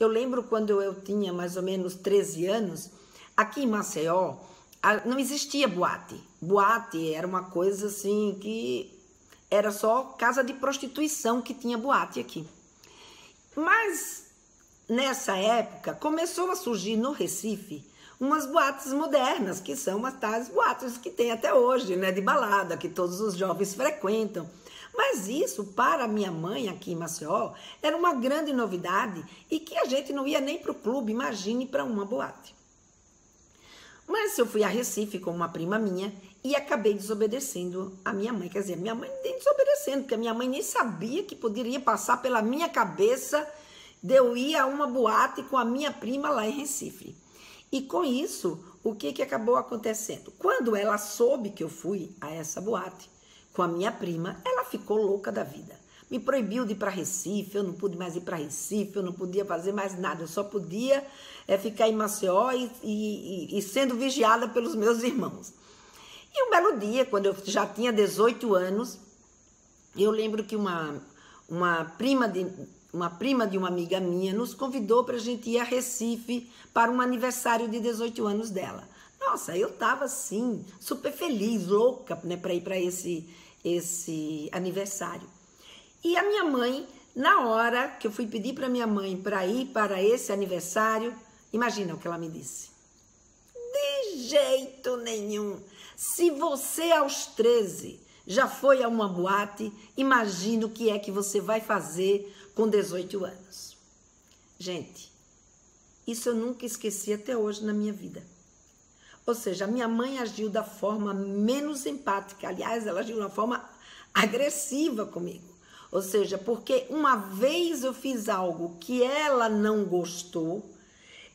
Eu lembro quando eu tinha mais ou menos 13 anos, aqui em Maceió, não existia boate. Boate era uma coisa assim que era só casa de prostituição que tinha boate aqui. Mas nessa época começou a surgir no Recife umas boates modernas, que são as tais boates que tem até hoje, né, de balada, que todos os jovens frequentam. Mas isso, para minha mãe aqui em Maceió, era uma grande novidade e que a gente não ia nem para o clube, imagine para uma boate. Mas eu fui a Recife com uma prima minha e acabei desobedecendo a minha mãe. Quer dizer, minha mãe nem desobedecendo, porque a minha mãe nem sabia que poderia passar pela minha cabeça de eu ir a uma boate com a minha prima lá em Recife. E com isso, o que acabou acontecendo? Quando ela soube que eu fui a essa boate com a minha prima, ela ficou louca da vida. Me proibiu de ir para Recife, eu não pude mais ir para Recife, eu não podia fazer mais nada, eu só podia ficar em Maceió e sendo vigiada pelos meus irmãos. E um belo dia, quando eu já tinha 18 anos, eu lembro que uma prima de uma amiga minha nos convidou para a gente ir a Recife para um aniversário de 18 anos dela. Nossa, eu estava assim, super feliz, louca, né, para ir para esse aniversário. E a minha mãe, na hora que eu fui pedir para minha mãe para ir para esse aniversário, imagina o que ela me disse. De jeito nenhum. Se você aos 13 já foi a uma boate, imagina o que é que você vai fazer com 18 anos. Gente, isso eu nunca esqueci até hoje na minha vida. Ou seja, a minha mãe agiu da forma menos empática. Aliás, ela agiu de uma forma agressiva comigo. Ou seja, porque uma vez eu fiz algo que ela não gostou,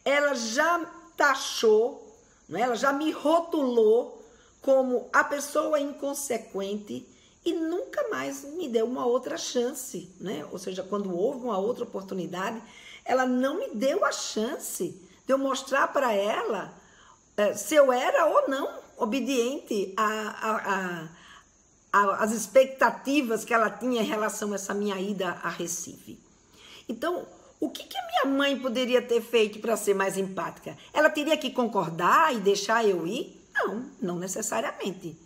ela já taxou, né? Ela já me rotulou como a pessoa inconsequente e nunca mais me deu uma outra chance, né? Ou seja, quando houve uma outra oportunidade, ela não me deu a chance de eu mostrar para ela se eu era ou não obediente às expectativas que ela tinha em relação a essa minha ida a Recife. Então, o que a minha mãe poderia ter feito para ser mais empática? Ela teria que concordar e deixar eu ir? Não, não necessariamente.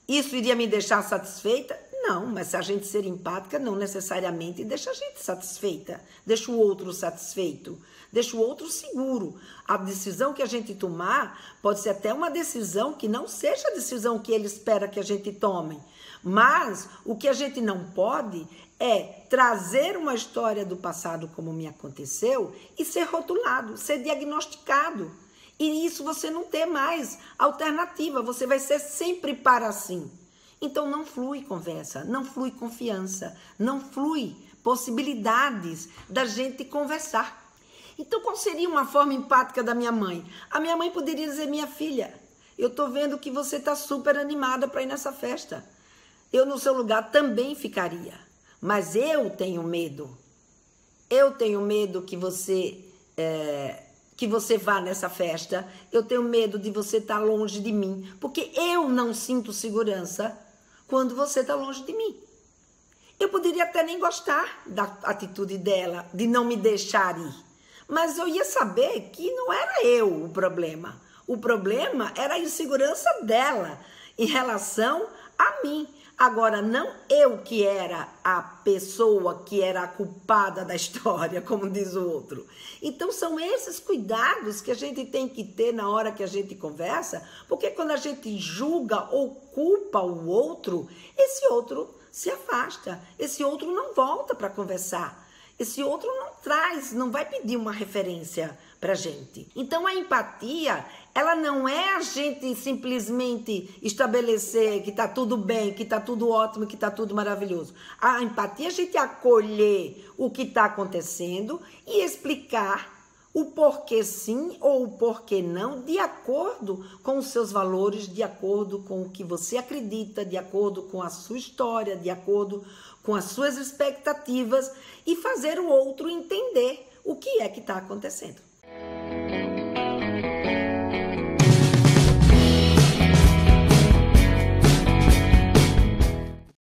Isso iria me deixar satisfeita? Não, mas se a gente ser empática, não necessariamente deixa a gente satisfeita, deixa o outro satisfeito, deixa o outro seguro. A decisão que a gente tomar pode ser até uma decisão que não seja a decisão que ele espera que a gente tome, mas o que a gente não pode é trazer uma história do passado como me aconteceu e ser rotulado, ser diagnosticado. E isso você não ter mais alternativa, você vai ser sempre para assim. Então não flui conversa, não flui confiança, não flui possibilidades da gente conversar. Então qual seria uma forma empática da minha mãe? A minha mãe poderia dizer, minha filha, eu tô vendo que você tá super animada para ir nessa festa. Eu no seu lugar também ficaria, mas eu tenho medo. Eu tenho medo que você vá nessa festa, eu tenho medo de você estar longe de mim, porque eu não sinto segurança quando você está longe de mim. Eu poderia até nem gostar da atitude dela, de não me deixar ir, mas eu ia saber que não era eu o problema. O problema era a insegurança dela em relação a mim. Agora, não eu que era a pessoa que era a culpada da história, como diz o outro. Então, são esses cuidados que a gente tem que ter na hora que a gente conversa, porque quando a gente julga ou culpa o outro, esse outro se afasta, esse outro não volta para conversar, esse outro não traz, não vai pedir uma referência para a gente. Então, a empatia, ela não é a gente simplesmente estabelecer que está tudo bem, que está tudo ótimo, que está tudo maravilhoso. A empatia é a gente acolher o que está acontecendo e explicar o porquê sim ou o porquê não, de acordo com os seus valores, de acordo com o que você acredita, de acordo com a sua história, de acordo com as suas expectativas e fazer o outro entender o que é que está acontecendo.